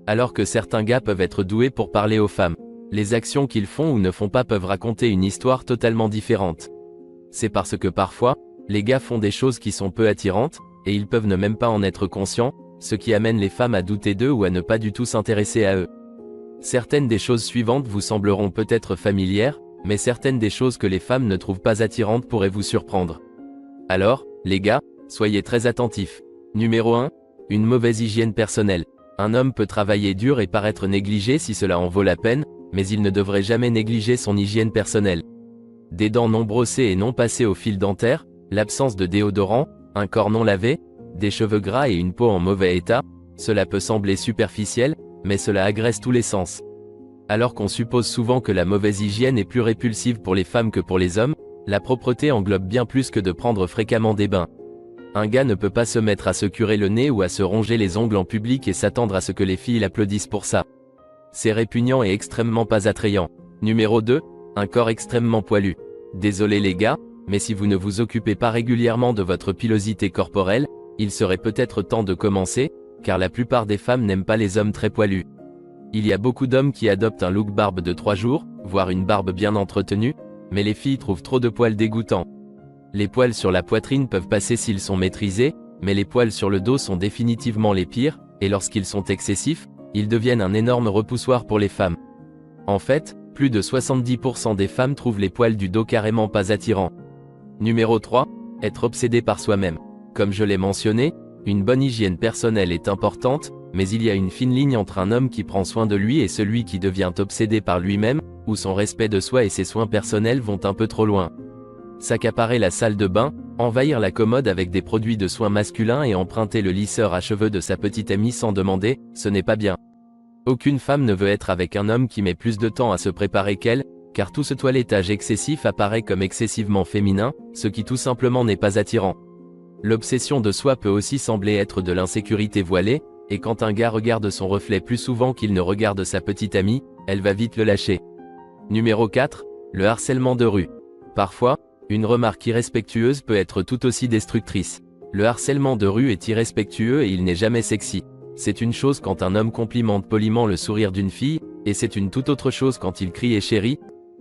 Alors que certains gars peuvent être doués pour parler aux femmes. Les actions qu'ils font ou ne font pas peuvent raconter une histoire totalement différente. C'est parce que parfois, les gars font des choses qui sont peu attirantes, et ils peuvent ne même pas en être conscients, ce qui amène les femmes à douter d'eux ou à ne pas du tout s'intéresser à eux. Certaines des choses suivantes vous sembleront peut-être familières, mais certaines des choses que les femmes ne trouvent pas attirantes pourraient vous surprendre. Alors, les gars, soyez très attentifs. Numéro 1. Une mauvaise hygiène personnelle. Un homme peut travailler dur et paraître négligé si cela en vaut la peine, mais il ne devrait jamais négliger son hygiène personnelle. Des dents non brossées et non passées au fil dentaire, l'absence de déodorant, un corps non lavé, des cheveux gras et une peau en mauvais état, cela peut sembler superficiel, mais cela agresse tous les sens. Alors qu'on suppose souvent que la mauvaise hygiène est plus répulsive pour les femmes que pour les hommes, la propreté englobe bien plus que de prendre fréquemment des bains. Un gars ne peut pas se mettre à se curer le nez ou à se ronger les ongles en public et s'attendre à ce que les filles l'applaudissent pour ça. C'est répugnant et extrêmement pas attrayant. Numéro 2. Un corps extrêmement poilu. Désolé les gars, mais si vous ne vous occupez pas régulièrement de votre pilosité corporelle, il serait peut-être temps de commencer, car la plupart des femmes n'aiment pas les hommes très poilus. Il y a beaucoup d'hommes qui adoptent un look barbe de 3 jours, voire une barbe bien entretenue, mais les filles trouvent trop de poils dégoûtants. Les poils sur la poitrine peuvent passer s'ils sont maîtrisés, mais les poils sur le dos sont définitivement les pires, et lorsqu'ils sont excessifs, ils deviennent un énorme repoussoir pour les femmes. En fait, plus de 70% des femmes trouvent les poils du dos carrément pas attirants. Numéro 3. Être obsédé par soi-même. Comme je l'ai mentionné, une bonne hygiène personnelle est importante, mais il y a une fine ligne entre un homme qui prend soin de lui et celui qui devient obsédé par lui-même, où son respect de soi et ses soins personnels vont un peu trop loin. S'accaparer la salle de bain, envahir la commode avec des produits de soins masculins et emprunter le lisseur à cheveux de sa petite amie sans demander, ce n'est pas bien. Aucune femme ne veut être avec un homme qui met plus de temps à se préparer qu'elle, car tout ce toilettage excessif apparaît comme excessivement féminin, ce qui tout simplement n'est pas attirant. L'obsession de soi peut aussi sembler être de l'insécurité voilée, et quand un gars regarde son reflet plus souvent qu'il ne regarde sa petite amie, elle va vite le lâcher. Numéro 4. Le harcèlement de rue. Parfois, une remarque irrespectueuse peut être tout aussi destructrice. Le harcèlement de rue est irrespectueux et il n'est jamais sexy. C'est une chose quand un homme complimente poliment le sourire d'une fille, et c'est une toute autre chose quand il crie et chérit.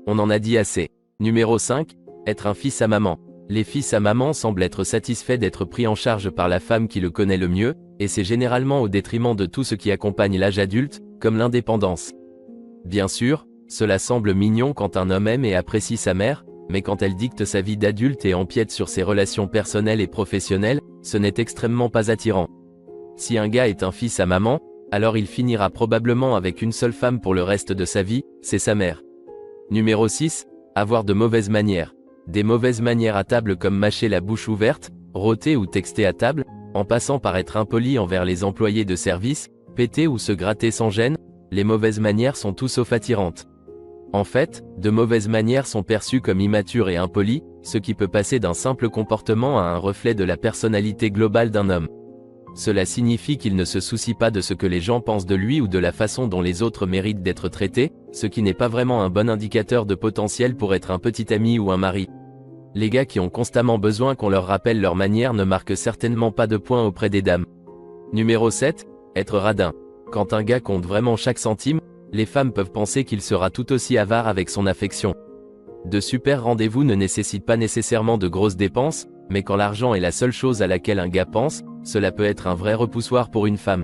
On en a dit assez. Numéro 5. Être un fils à maman. Les fils à maman semblent être satisfaits d'être pris en charge par la femme qui le connaît le mieux, et c'est généralement au détriment de tout ce qui accompagne l'âge adulte, comme l'indépendance. Bien sûr, cela semble mignon quand un homme aime et apprécie sa mère, mais quand elle dicte sa vie d'adulte et empiète sur ses relations personnelles et professionnelles, ce n'est extrêmement pas attirant. Si un gars est un fils à maman, alors il finira probablement avec une seule femme pour le reste de sa vie, c'est sa mère. Numéro 6. Avoir de mauvaises manières. Des mauvaises manières à table comme mâcher la bouche ouverte, rôter ou texter à table, en passant par être impoli envers les employés de service, péter ou se gratter sans gêne, les mauvaises manières sont tout sauf attirantes. En fait, de mauvaises manières sont perçues comme immatures et impolies, ce qui peut passer d'un simple comportement à un reflet de la personnalité globale d'un homme. Cela signifie qu'il ne se soucie pas de ce que les gens pensent de lui ou de la façon dont les autres méritent d'être traités, ce qui n'est pas vraiment un bon indicateur de potentiel pour être un petit ami ou un mari. Les gars qui ont constamment besoin qu'on leur rappelle leur manière ne marquent certainement pas de points auprès des dames. Numéro 7. Être radin. Quand un gars compte vraiment chaque centime, les femmes peuvent penser qu'il sera tout aussi avare avec son affection. De super rendez-vous ne nécessitent pas nécessairement de grosses dépenses, mais quand l'argent est la seule chose à laquelle un gars pense, cela peut être un vrai repoussoir pour une femme.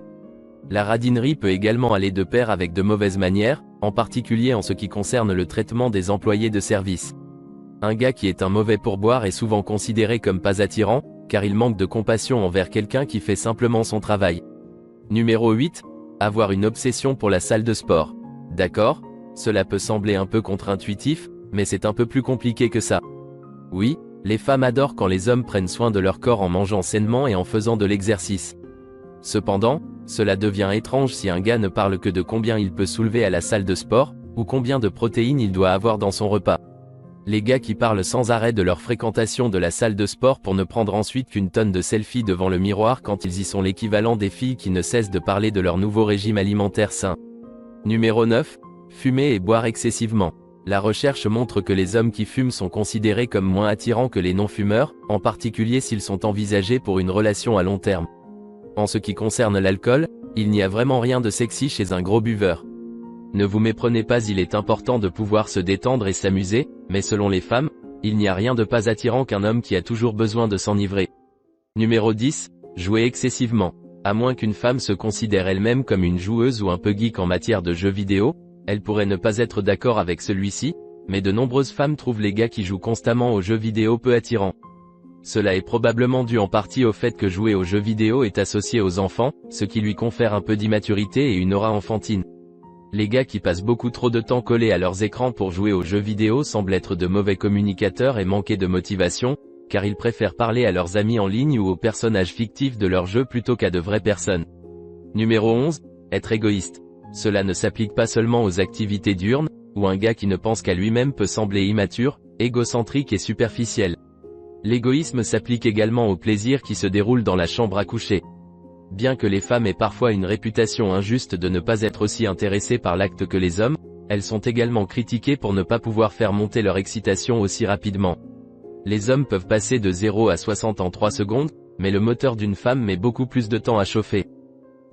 La radinerie peut également aller de pair avec de mauvaises manières, en particulier en ce qui concerne le traitement des employés de service. Un gars qui est un mauvais pourboire est souvent considéré comme pas attirant, car il manque de compassion envers quelqu'un qui fait simplement son travail. Numéro 8. Avoir une obsession pour la salle de sport. D'accord, cela peut sembler un peu contre-intuitif, mais c'est un peu plus compliqué que ça. Oui, les femmes adorent quand les hommes prennent soin de leur corps en mangeant sainement et en faisant de l'exercice. Cependant, cela devient étrange si un gars ne parle que de combien il peut soulever à la salle de sport, ou combien de protéines il doit avoir dans son repas. Les gars qui parlent sans arrêt de leur fréquentation de la salle de sport pour ne prendre ensuite qu'une tonne de selfies devant le miroir quand ils y sont l'équivalent des filles qui ne cessent de parler de leur nouveau régime alimentaire sain. Numéro 9. Fumer et boire excessivement. La recherche montre que les hommes qui fument sont considérés comme moins attirants que les non-fumeurs, en particulier s'ils sont envisagés pour une relation à long terme. En ce qui concerne l'alcool, Il n'y a vraiment rien de sexy chez un gros buveur. Ne vous méprenez pas, il est important de pouvoir se détendre et s'amuser, mais selon les femmes, il n'y a rien de pas attirant qu'un homme qui a toujours besoin de s'enivrer. Numéro 10. Jouer excessivement. À moins qu'une femme se considère elle-même comme une joueuse ou un peu geek en matière de jeux vidéo, elle pourrait ne pas être d'accord avec celui-ci, mais de nombreuses femmes trouvent les gars qui jouent constamment aux jeux vidéo peu attirants. Cela est probablement dû en partie au fait que jouer aux jeux vidéo est associé aux enfants, ce qui lui confère un peu d'immaturité et une aura enfantine. Les gars qui passent beaucoup trop de temps collés à leurs écrans pour jouer aux jeux vidéo semblent être de mauvais communicateurs et manquer de motivation, car ils préfèrent parler à leurs amis en ligne ou aux personnages fictifs de leur jeu plutôt qu'à de vraies personnes. Numéro 11. Être égoïste. Cela ne s'applique pas seulement aux activités diurnes, où un gars qui ne pense qu'à lui-même peut sembler immature, égocentrique et superficiel. L'égoïsme s'applique également au plaisir qui se déroule dans la chambre à coucher. Bien que les femmes aient parfois une réputation injuste de ne pas être aussi intéressées par l'acte que les hommes, elles sont également critiquées pour ne pas pouvoir faire monter leur excitation aussi rapidement. Les hommes peuvent passer de 0 à 60 en 3 secondes, mais le moteur d'une femme met beaucoup plus de temps à chauffer.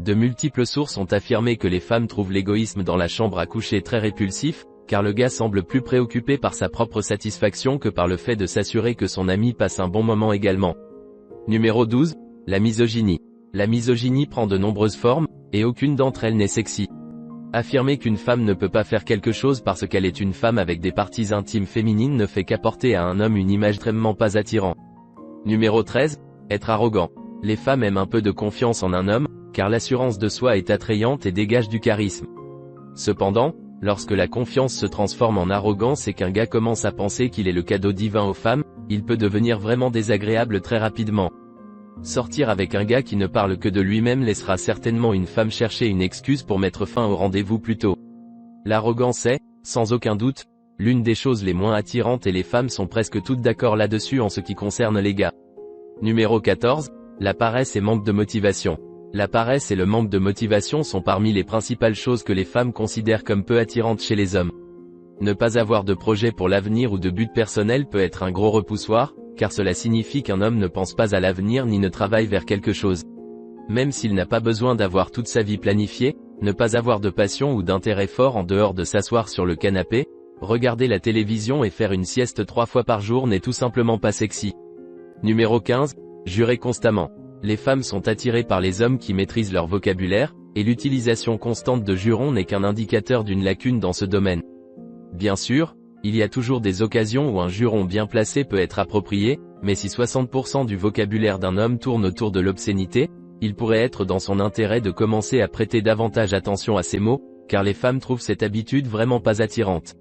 De multiples sources ont affirmé que les femmes trouvent l'égoïsme dans la chambre à coucher très répulsif, car le gars semble plus préoccupé par sa propre satisfaction que par le fait de s'assurer que son ami passe un bon moment également. Numéro 12. La misogynie. La misogynie prend de nombreuses formes, et aucune d'entre elles n'est sexy. Affirmer qu'une femme ne peut pas faire quelque chose parce qu'elle est une femme avec des parties intimes féminines ne fait qu'apporter à un homme une image extrêmement pas attirante. Numéro 13. Être arrogant. Les femmes aiment un peu de confiance en un homme, car l'assurance de soi est attrayante et dégage du charisme. Cependant, lorsque la confiance se transforme en arrogance et qu'un gars commence à penser qu'il est le cadeau divin aux femmes, il peut devenir vraiment désagréable très rapidement. Sortir avec un gars qui ne parle que de lui-même laissera certainement une femme chercher une excuse pour mettre fin au rendez-vous plus tôt. L'arrogance est, sans aucun doute, l'une des choses les moins attirantes et les femmes sont presque toutes d'accord là-dessus en ce qui concerne les gars. Numéro 14. La paresse et manque de motivation. La paresse et le manque de motivation sont parmi les principales choses que les femmes considèrent comme peu attirantes chez les hommes. Ne pas avoir de projet pour l'avenir ou de but personnel peut être un gros repoussoir, car cela signifie qu'un homme ne pense pas à l'avenir ni ne travaille vers quelque chose. Même s'il n'a pas besoin d'avoir toute sa vie planifiée, ne pas avoir de passion ou d'intérêt fort en dehors de s'asseoir sur le canapé, regarder la télévision et faire une sieste 3 fois par jour n'est tout simplement pas sexy. Numéro 15. Jurer constamment. Les femmes sont attirées par les hommes qui maîtrisent leur vocabulaire, et l'utilisation constante de jurons n'est qu'un indicateur d'une lacune dans ce domaine. Bien sûr, il y a toujours des occasions où un juron bien placé peut être approprié, mais si 60% du vocabulaire d'un homme tourne autour de l'obscénité, il pourrait être dans son intérêt de commencer à prêter davantage attention à ces mots, car les femmes trouvent cette habitude vraiment pas attirante.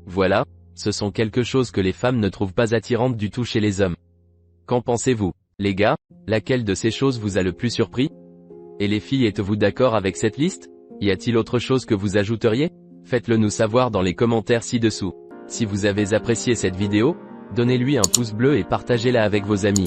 Voilà, ce sont quelque chose que les femmes ne trouvent pas attirante du tout chez les hommes. Qu'en pensez-vous, les gars? Laquelle de ces choses vous a le plus surpris? Et les filles, êtes-vous d'accord avec cette liste? Y a-t-il autre chose que vous ajouteriez? Faites-le nous savoir dans les commentaires ci-dessous. Si vous avez apprécié cette vidéo, donnez-lui un pouce bleu et partagez-la avec vos amis.